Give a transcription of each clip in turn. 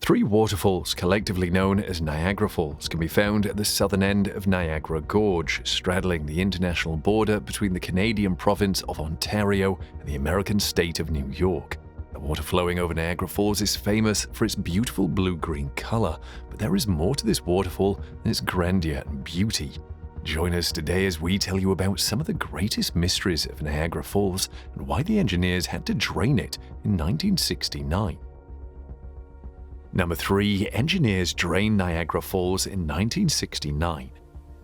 Three waterfalls, collectively known as Niagara Falls, can be found at the southern end of Niagara Gorge, straddling the international border between the Canadian province of Ontario and the American state of New York. The water flowing over Niagara Falls is famous for its beautiful blue-green color, but there is more to this waterfall than its grandeur and beauty. Join us today as we tell you about some of the greatest mysteries of Niagara Falls and why the engineers had to drain it in 1969. Number 3. Engineers drain Niagara Falls in 1969.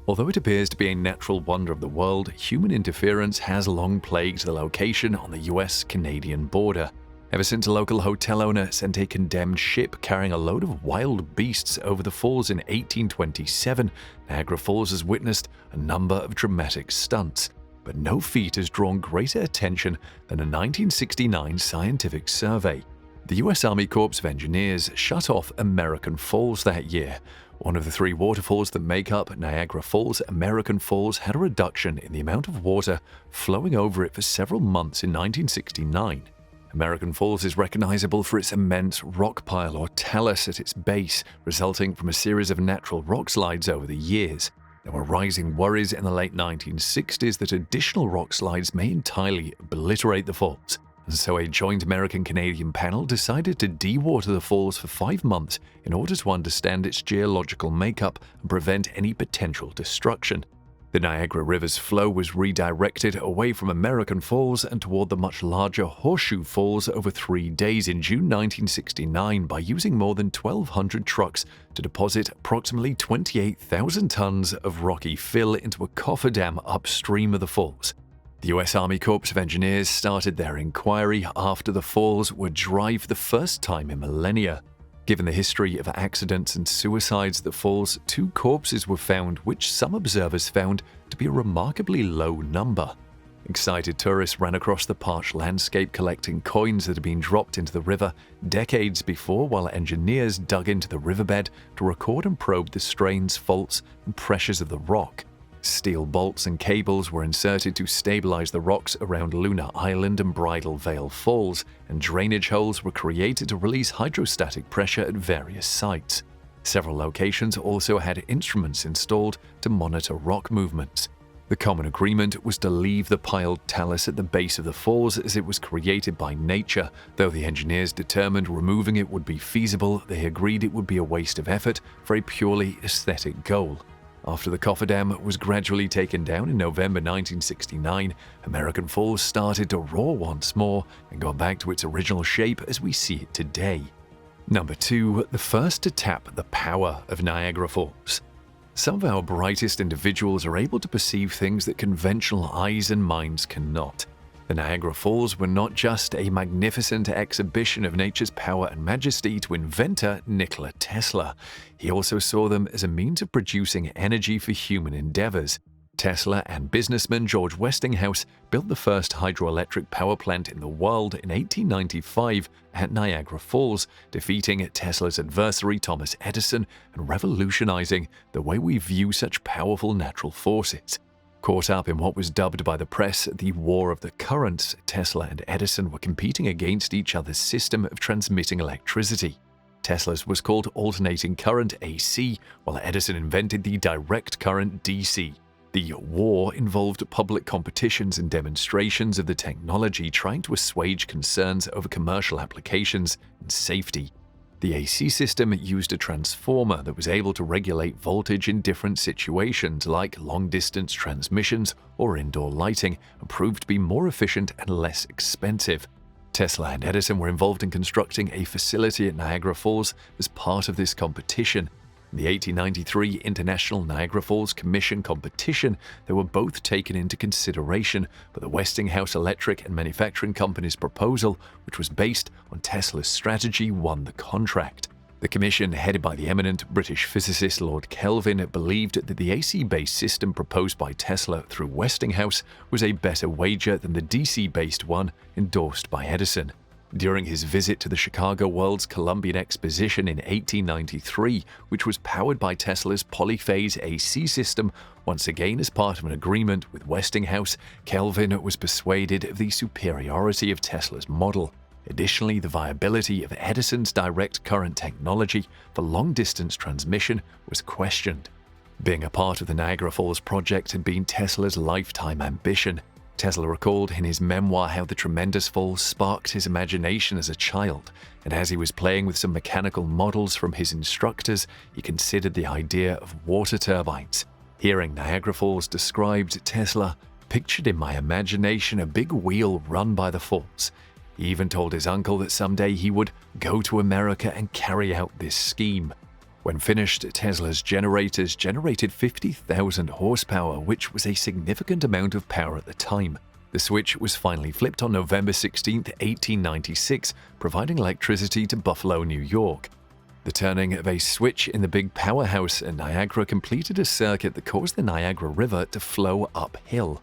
Although it appears to be a natural wonder of the world, human interference has long plagued the location on the US-Canadian border. Ever since a local hotel owner sent a condemned ship carrying a load of wild beasts over the falls in 1827, Niagara Falls has witnessed a number of dramatic stunts. But no feat has drawn greater attention than a 1969 scientific survey. The U.S. Army Corps of Engineers shut off American Falls that year. One of the three waterfalls that make up Niagara Falls, American Falls, had a reduction in the amount of water flowing over it for several months in 1969. American Falls is recognizable for its immense rock pile or talus at its base, resulting from a series of natural rock slides over the years. There were rising worries in the late 1960s that additional rock slides may entirely obliterate the falls. And so a joint American-Canadian panel decided to dewater the falls for 5 months in order to understand its geological makeup and prevent any potential destruction. The Niagara River's flow was redirected away from American Falls and toward the much larger Horseshoe Falls over 3 days in June 1969 by using more than 1,200 trucks to deposit approximately 28,000 tons of rocky fill into a cofferdam upstream of the falls. The U.S. Army Corps of Engineers started their inquiry after the falls were dry for the first time in millennia. Given the history of accidents and suicides at the falls, 2 corpses were found, which some observers found to be a remarkably low number. Excited tourists ran across the parched landscape collecting coins that had been dropped into the river decades before, while engineers dug into the riverbed to record and probe the strains, faults, and pressures of the rock. Steel bolts and cables were inserted to stabilize the rocks around Luna Island and Bridal Veil Falls, and drainage holes were created to release hydrostatic pressure at various sites. Several locations also had instruments installed to monitor rock movements. The common agreement was to leave the piled talus at the base of the falls as it was created by nature. Though the engineers determined removing it would be feasible, they agreed it would be a waste of effort for a purely aesthetic goal. After the cofferdam was gradually taken down in November 1969, American Falls started to roar once more and got back to its original shape as we see it today. Number 2. The first to tap the power of Niagara Falls. Some of our brightest individuals are able to perceive things that conventional eyes and minds cannot. The Niagara Falls were not just a magnificent exhibition of nature's power and majesty to inventor Nikola Tesla. He also saw them as a means of producing energy for human endeavors. Tesla and businessman George Westinghouse built the first hydroelectric power plant in the world in 1895 at Niagara Falls, defeating Tesla's adversary Thomas Edison and revolutionizing the way we view such powerful natural forces. Caught up in what was dubbed by the press the War of the Currents, Tesla and Edison were competing against each other's system of transmitting electricity. Tesla's was called alternating current AC, while Edison invented the direct current DC. The war involved public competitions and demonstrations of the technology, trying to assuage concerns over commercial applications and safety. The AC system used a transformer that was able to regulate voltage in different situations like long-distance transmissions or indoor lighting, and proved to be more efficient and less expensive. Tesla and Edison were involved in constructing a facility at Niagara Falls as part of this competition. In the 1893 International Niagara Falls Commission competition, they were both taken into consideration, but the Westinghouse Electric and Manufacturing Company's proposal, which was based on Tesla's strategy, won the contract. The commission, headed by the eminent British physicist Lord Kelvin, believed that the AC-based system proposed by Tesla through Westinghouse was a better wager than the DC-based one endorsed by Edison. During his visit to the Chicago World's Columbian Exposition in 1893, which was powered by Tesla's polyphase AC system, once again as part of an agreement with Westinghouse, Kelvin was persuaded of the superiority of Tesla's model. Additionally, the viability of Edison's direct current technology for long-distance transmission was questioned. Being a part of the Niagara Falls project had been Tesla's lifetime ambition. Tesla recalled in his memoir how the tremendous falls sparked his imagination as a child, and as he was playing with some mechanical models from his instructors, he considered the idea of water turbines. Hearing Niagara Falls described, Tesla pictured in my imagination a big wheel run by the falls. He even told his uncle that someday he would go to America and carry out this scheme. When finished, Tesla's generators generated 50,000 horsepower, which was a significant amount of power at the time. The switch was finally flipped on November 16, 1896, providing electricity to Buffalo, New York. The turning of a switch in the big powerhouse at Niagara completed a circuit that caused the Niagara River to flow uphill.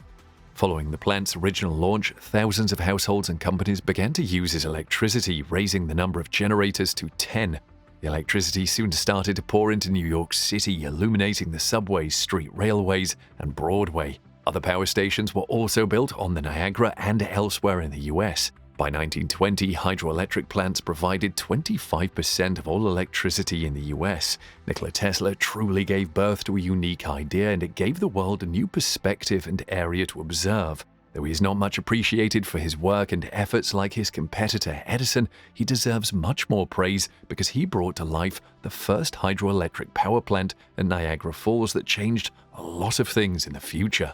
Following the plant's original launch, thousands of households and companies began to use its electricity, raising the number of generators to 10. The electricity soon started to pour into New York City, illuminating the subways, street railways, and Broadway. Other power stations were also built on the Niagara and elsewhere in the US. By 1920, hydroelectric plants provided 25% of all electricity in the US. Nikola Tesla truly gave birth to a unique idea, and it gave the world a new perspective and area to observe. Though he is not much appreciated for his work and efforts like his competitor Edison, he deserves much more praise because he brought to life the first hydroelectric power plant at Niagara Falls that changed a lot of things in the future.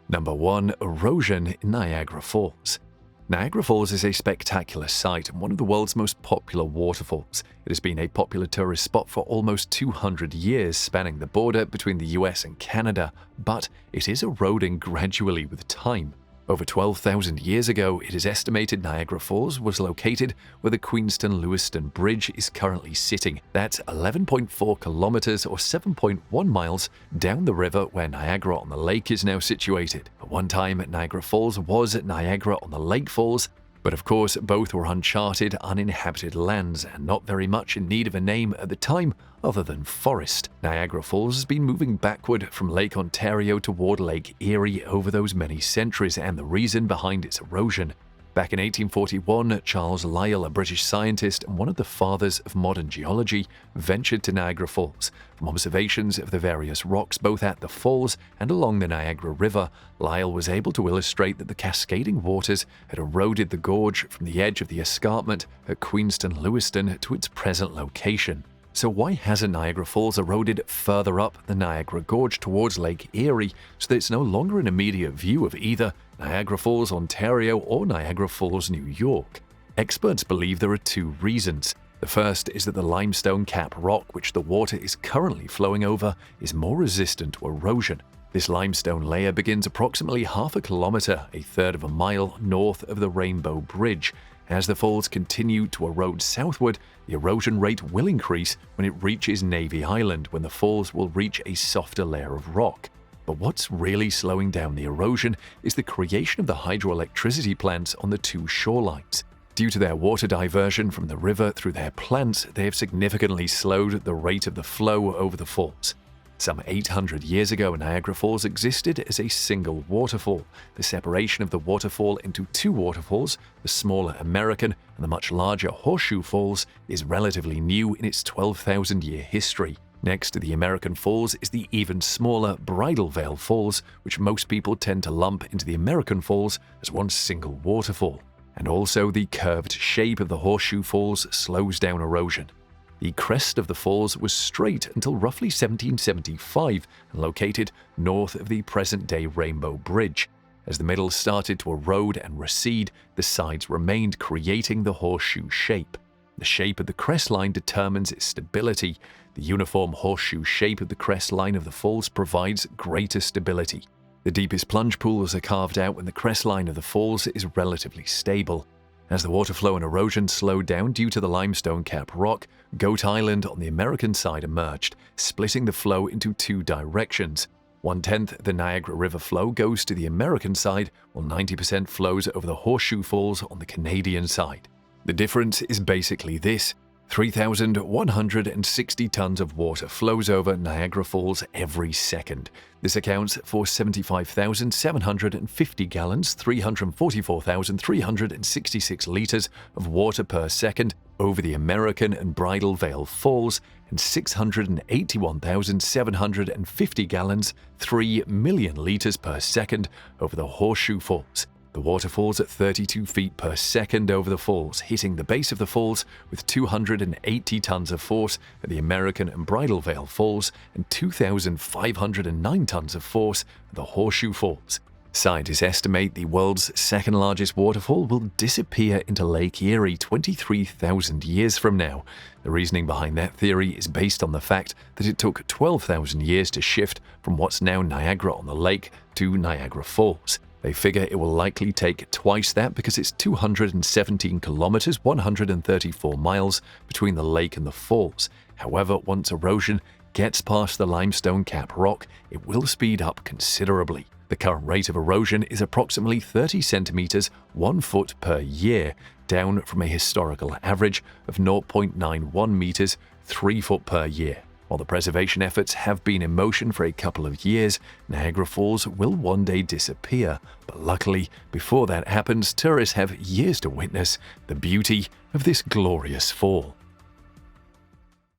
Number 1. Erosion in Niagara Falls. Niagara Falls is a spectacular sight and one of the world's most popular waterfalls. It has been a popular tourist spot for almost 200 years, spanning the border between the US and Canada, but it is eroding gradually with time. Over 12,000 years ago, it is estimated Niagara Falls was located where the Queenston-Lewiston Bridge is currently sitting. That's 11.4 kilometers or 7.1 miles down the river where Niagara-on-the-Lake is now situated. At one time, Niagara Falls was at Niagara-on-the-Lake Falls, but of course both were uncharted, uninhabited lands and not very much in need of a name at the time other than forest. Niagara Falls has been moving backward from Lake Ontario toward Lake Erie over those many centuries, and the reason behind its erosion. Back in 1841, Charles Lyell, a British scientist and one of the fathers of modern geology, ventured to Niagara Falls. From observations of the various rocks both at the falls and along the Niagara River, Lyell was able to illustrate that the cascading waters had eroded the gorge from the edge of the escarpment at Queenston-Lewiston to its present location. So why hasn't Niagara Falls eroded further up the Niagara Gorge towards Lake Erie so that it's no longer an immediate view of either Niagara Falls, Ontario or Niagara Falls, New York? Experts believe there are two reasons. The first is that the limestone cap rock which the water is currently flowing over is more resistant to erosion. This limestone layer begins approximately half a kilometer, a third of a mile north of the Rainbow Bridge. As the falls continue to erode southward, the erosion rate will increase when it reaches Navy Island, when the falls will reach a softer layer of rock. But what's really slowing down the erosion is the creation of the hydroelectricity plants on the two shorelines. Due to their water diversion from the river through their plants, they have significantly slowed the rate of the flow over the falls. Some 800 years ago, Niagara Falls existed as a single waterfall. The separation of the waterfall into two waterfalls, the smaller American and the much larger Horseshoe Falls, is relatively new in its 12,000-year history. Next to the American Falls is the even smaller Bridal Veil Falls, which most people tend to lump into the American Falls as one single waterfall. And also the curved shape of the Horseshoe Falls slows down erosion. The crest of the falls was straight until roughly 1775 and located north of the present-day Rainbow Bridge. As the middle started to erode and recede, the sides remained, creating the horseshoe shape. The shape of the crest line determines its stability. The uniform horseshoe shape of the crest line of the falls provides greater stability. The deepest plunge pools are carved out when the crest line of the falls is relatively stable. As the water flow and erosion slowed down due to the limestone cap rock, Goat Island on the American side emerged, splitting the flow into two directions. 1/10 the Niagara River flow goes to the American side, while 90% flows over the Horseshoe Falls on the Canadian side. The difference is basically this. 3,160 tons of water flows over Niagara Falls every second. This accounts for 75,750 gallons, 344,366 liters of water per second over the American and Bridal Veil Falls, and 681,750 gallons, 3 million liters per second over the Horseshoe Falls. The water falls at 32 feet per second over the falls, hitting the base of the falls with 280 tons of force at the American and Bridal Veil Falls and 2,509 tons of force at the Horseshoe Falls. Scientists estimate the world's second-largest waterfall will disappear into Lake Erie 23,000 years from now. The reasoning behind that theory is based on the fact that it took 12,000 years to shift from what's now Niagara-on-the-Lake to Niagara Falls. They figure it will likely take twice that because it's 217 kilometers, 134 miles between the lake and the falls. However, once erosion gets past the limestone cap rock, it will speed up considerably. The current rate of erosion is approximately 30 centimeters, 1 foot per year, down from a historical average of 0.91 meters, 3 foot per year. While the preservation efforts have been in motion for a couple of years, Niagara Falls will one day disappear. But luckily, before that happens, tourists have years to witness the beauty of this glorious fall.